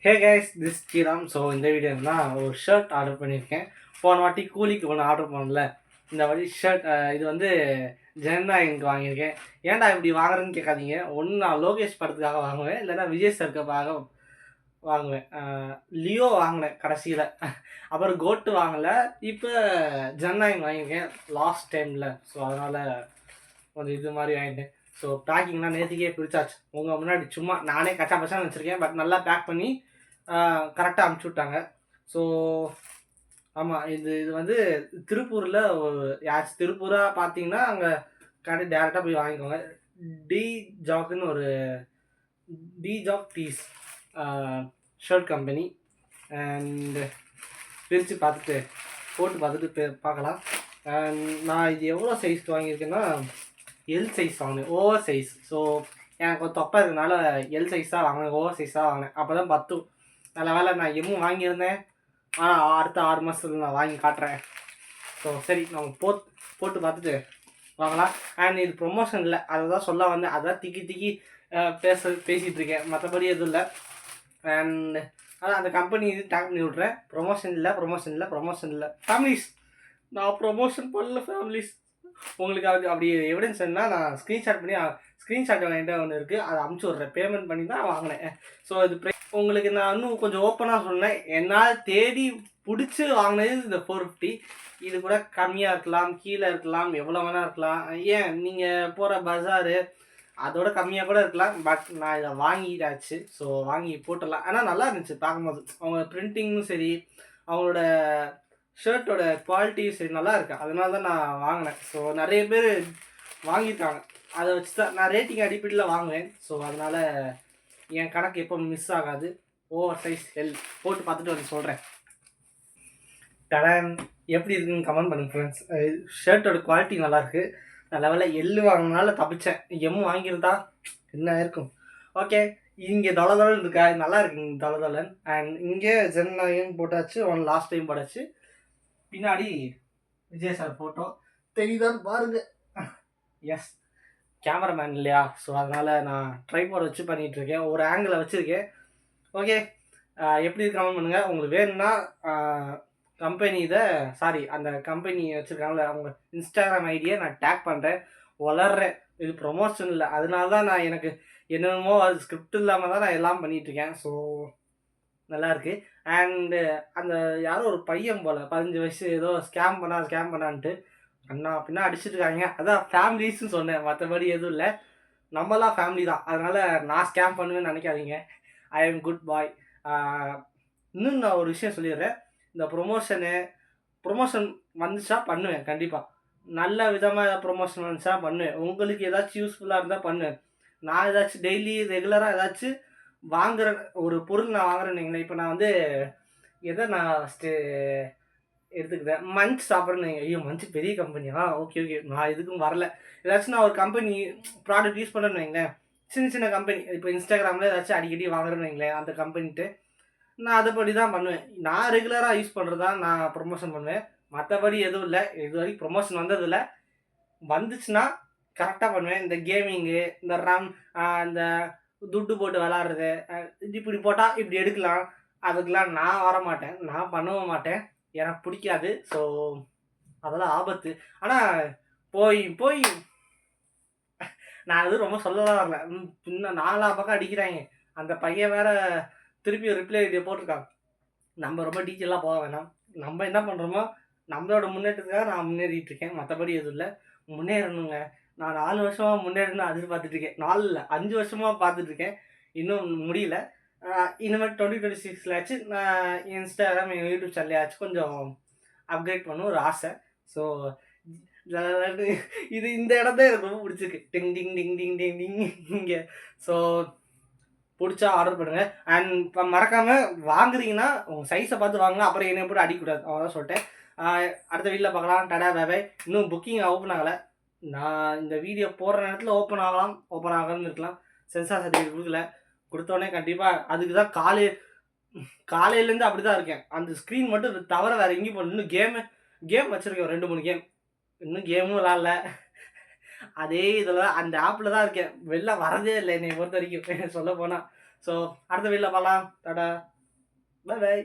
Hey guys, this Sriram. So இந்த வீடியோனா ஒரு ஷர்ட் ஆர்டர் பண்ணியிருக்கேன். போன வாட்டி கூலிக்கு ஒன்று ஆர்டர் பண்ணல, இந்த வாட்டி ஷர்ட் இது வந்து ஜனநாயகனுக்கு வாங்கியிருக்கேன். ஏன்டா இப்படி வாங்குறேன்னு கேட்காதீங்க. ஒன்று நான் லோகேஷ் படத்துக்காக வாங்குவேன், இல்லைன்னா விஜய் சர்க்காக வாங்குவேன். லியோ வாங்கினேன் கடைசியில், அப்புறம் கோட்டு வாங்கலை, இப்போ ஜனநாயகன் வாங்கியிருக்கேன் லாஸ்ட் டைமில். ஸோ அதனால் கொஞ்சம் இது மாதிரி வாங்கிட்டேன். ஸோ பேக்கிங்லாம் நேற்றுக்கே பிடிச்சாச்சு. உங்கள் முன்னாடி சும்மா நானே கச்சா பச்சான்னு வச்சுருக்கேன், பட் நல்லா பேக் பண்ணி கரெக்டாக அனுப்பிச்சி விட்டாங்க. ஸோ ஆமாம், இது இது வந்து திருப்பூரில் ஒரு யாராச்சும் திருப்பூராக பார்த்தீங்கன்னா அங்கே கடை டேரெக்டாக போய் வாங்கிக்கோங்க. டி ஜாக்குன்னு ஒரு T Jack tees shirt company. And பிரித்து பார்த்துட்டு போட்டு பார்த்துட்டு பார்க்கலாம். அண்ட் நான் இது எவ்வளோ சைஸ் வாங்கியிருக்கேன்னா எல் சைஸ் வாங்கினேன், ஓவர் சைஸ். ஸோ எனக்கு கொஞ்சம் தொப்பை இருக்கிறதுனால எல் சைஸ் தான் வாங்கினேன், ஓவர் சைஸ் தான் வாங்கினேன். அப்போ தான் பத்தும். நல்ல வேலை நான் எம்மும் வாங்கியிருந்தேன், ஆனால் அடுத்த 6 மாதத்துல நான் வாங்கி காட்டுறேன். ஸோ சரி, நம்ம போட்டு பார்த்துட்டு வாங்கலாம். அண்ட் இது ப்ரொமோஷன் இல்லை, அதை தான் சொல்ல வந்தேன். அதான் திக்கி பேசிகிட்டு இருக்கேன், மற்றபடி எதுவும் இல்லை. அண்ட் அதான் அந்த கம்பெனி இது டேக் பண்ணி விட்றேன். ப்ரொமோஷன் இல்லை ஃபேமிலிஸ், நான் ப்ரொமோஷன் பண்ணல ஃபேமிலிஸ். உங்களுக்கு அப்படி எவிடன்ஸ் வேணுன்னா நான் ஸ்க்ரீன்ஷாட் என்கிட்ட ஒன்று இருக்குது, அதை அமுச்சு விட்றேன். பேமெண்ட் பண்ணி தான் வாங்கினேன். ஸோ இது உங்களுக்கு நான் இன்னும் கொஞ்சம் ஓப்பனாக சொன்னேன். என்னால் தேடி பிடிச்சி வாங்கினது இந்த 450. இது கூட கம்மியாக இருக்கலாம், கீழே இருக்கலாம், எவ்வளோ வேணால் இருக்கலாம். ஏன் நீங்கள் போகிற பஜாரு அதோட கம்மியாக கூட இருக்கலாம். பட் நான் இதை வாங்கிட்டாச்சு. ஸோ வாங்கி போட்டுடலாம். ஆனால் நல்லா இருந்துச்சு பார்க்கும்போது. அவங்க பிரிண்டிங்கும் சரி, அவங்களோட ஷர்ட்டோட குவாலிட்டியும் சரி நல்லா இருக்கு. அதனால தான் நான் வாங்கினேன். ஸோ நிறைய பேர் வாங்கியிருக்காங்க, அதை வச்சு தான் நான் ரேட்டிங் அடிப்படையில் வாங்குவேன். ஸோ அதனால் என் கணக்கு எப்போ மிஸ் ஆகாது. ஓவர் சைஸ் எல் போட்டு பார்த்துட்டு வந்து சொல்கிறேன். கடன் எப்படி இருக்குன்னு கமெண்ட் பண்ணுங்க ஃப்ரெண்ட்ஸ். ஷர்ட்டோட குவாலிட்டி நல்லாயிருக்கு. நல்ல வேலை எள்ளு வாங்கினால தப்பிச்சேன். எம் வாங்கியிருந்தா என்ன இருக்கும். ஓகே, இங்கே தொலைதொலன் இருக்கா, நல்லா இருக்குங்க தொலைதொலன். அண்ட் இங்கே ஜனநாயகன் போட்டாச்சு, லாஸ்ட் டைம் போட்டாச்சு. பின்னாடி விஜய் சார் ஃபோட்டோ தெரியுதான்னு பாருங்க. எஸ், கேமராமேன் இல்லையா, ஸோ அதனால் நான் ட்ரைபாட் வச்சு பண்ணிகிட்ருக்கேன், ஒரு ஆங்கிளில் வச்சுருக்கேன். ஓகே, எப்படி கமெண்ட் பண்ணுங்கள். உங்களுக்கு வேணும்னா கம்பெனி அந்த கம்பெனி வச்சுருக்காங்களே அவங்க இன்ஸ்டாகிராம் ஐடியை நான் டேக் பண்ணுறேன், வளர்றேன். இது ப்ரொமோஷன் இல்லை, அதனால தான் நான் எனக்கு என்னென்னமோ அது ஸ்கிரிப்ட் இல்லாமல் தான் நான் எல்லாம் பண்ணிகிட்ருக்கேன். ஸோ நல்லாயிருக்கு. அண்டு அந்த யாரோ ஒரு பையன் போல் 15 வயசு ஏதோ ஸ்கேம் பண்ணான்ட்டு அண்ணா அப்படின்னா அடிச்சுட்ருக்காங்க. அதான் ஃபேமிலிஸ்ன்னு சொன்னேன், மற்றபடி எதுவும் இல்லை. நம்மளாம் ஃபேமிலி தான், அதனால் நான் ஸ்கேம் பண்ணுவேன்னு நினைக்காதீங்க. ஐ எம் குட் பாய். இன்னும் நான் ஒரு விஷயம் சொல்லிடுறேன். இந்த ப்ரொமோஷன் வந்துச்சா பண்ணுவேன் கண்டிப்பாக. நல்ல விதமாக ஏதாவது ப்ரொமோஷன் வந்துச்சா பண்ணுவேன். உங்களுக்கு ஏதாச்சும் யூஸ்ஃபுல்லாக இருந்தால் பண்ணுவேன். நான் ஏதாச்சும் டெய்லி ரெகுலராக ஏதாச்சும் வாங்குற ஒரு பொருள் நான் வாங்குறேன்னு வைங்களேன். இப்போ நான் வந்து எதை நான் ஃபஸ்ட்டு எடுத்துக்கிட்டேன், மஞ்ச் சாப்பிட்றேன்னு வைங்க. ஐயோ, மஞ்ச் பெரிய கம்பெனியா, ஓகே நான் இதுக்கும் வரல. ஏதாச்சும் நான் ஒரு கம்பெனி ப்ராடக்ட் யூஸ் பண்ணுறேன்னு வைங்களேன், சின்ன கம்பெனி, இப்போ இன்ஸ்டாகிராமில் ஏதாச்சும் அடிக்கடி வாங்குறேன்னு வைங்களேன், அந்த கம்பெனிட்டு நான் அதைப்படி தான் பண்ணுவேன். நான் ரெகுலராக யூஸ் பண்ணுறதா நான் ப்ரொமோஷன் பண்ணுவேன், மற்றபடி எதுவும் இல்லை. இது வரைக்கும் ப்ரொமோஷன் வந்ததில்லை. வந்துச்சுன்னா கரெக்டாக பண்ணுவேன். இந்த கேமிங்கு, இந்த இந்த துட்டு போட்டு விளாட்றது, இப்படி போட்டால் இப்படி எடுக்கலாம், அதுக்கெலாம் நான் வரமாட்டேன், நான் பண்ணவும் மாட்டேன், எனக்கு பிடிக்காது. ஸோ அதெல்லாம் ஆபத்து. ஆனால் போய் நான் எதுவும் ரொம்ப சொல்லலாம் வரல. இன்னும் 4 பக்கம் அடிக்கிறாங்க. அந்த பையன் வேற திருப்பி ரிப்ளை ஐடியை போட்டிருக்காங்க. நம்ம ரொம்ப டீட்டெயிலாக போக வேணாம். நம்ம என்ன பண்ணுறோமோ நம்மளோட முன்னேற்றத்துக்காக நான் முன்னேறிட்டு இருக்கேன், மற்றபடி எதுவும் இல்லை. முன்னேறணுங்க. நான் 4 வருஷமாக முன்னேறணும்னு எதிர்பார்த்துட்ருக்கேன். 4 இல்லை 5 வருஷமாக பார்த்துட்ருக்கேன், இன்னும் முடியல. இனிமேல் 2026 நான் இன்ஸ்டாகிராம், எங்கள் யூடியூப் சேனலையாச்சும் கொஞ்சம் அப்கிரேட் பண்ண ஒரு ஆசை. ஸோ இது இந்த இடம் தான் எனக்கு ரொம்ப பிடிச்சிருக்கு. டிங் டிங் டிங் டிங் டிங் டிங் இங்கே. ஸோ பிடிச்சா ஆர்டர் பண்ணுங்கள். அண்ட் இப்போ மறக்காமல் வாங்குறீங்கன்னா உங்கள் சைஸை பார்த்து வாங்க, அப்புறம் என்னை போட்டு அடிக்கக்கூடாது. அவ்வளோதான் சொல்லிட்டேன். அடுத்த வீட்டில் பார்க்கலாம். டடா பாய். இன்னும் புக்கிங் ஓப்பன் ஆகலை. நான் இந்த வீடியோ போடுற நேரத்தில் ஓப்பன் ஆகாமல் இருக்கலாம். சென்சார் சர்டிஃபிகேட் கொடுத்தோடனே கண்டிப்பாக. அதுக்கு தான் காலையிலேருந்து அப்படி தான் இருக்கேன். அந்த ஸ்க்ரீன் மட்டும் தவிர வேறு எங்கேயும் போகணும். இன்னும் கேம் வச்சுருக்கேன், 2-3 கேம். இன்னும் கேமும் விளாட்ல. அதே இதில் அந்த ஆப்பில் தான் இருக்கேன், வெளில வரதே இல்லை என்னை பொறுத்த வரைக்கும் சொல்ல போனால். ஸோ அடுத்த வீடியோவில் பார்க்கலாம். Tata, bye by.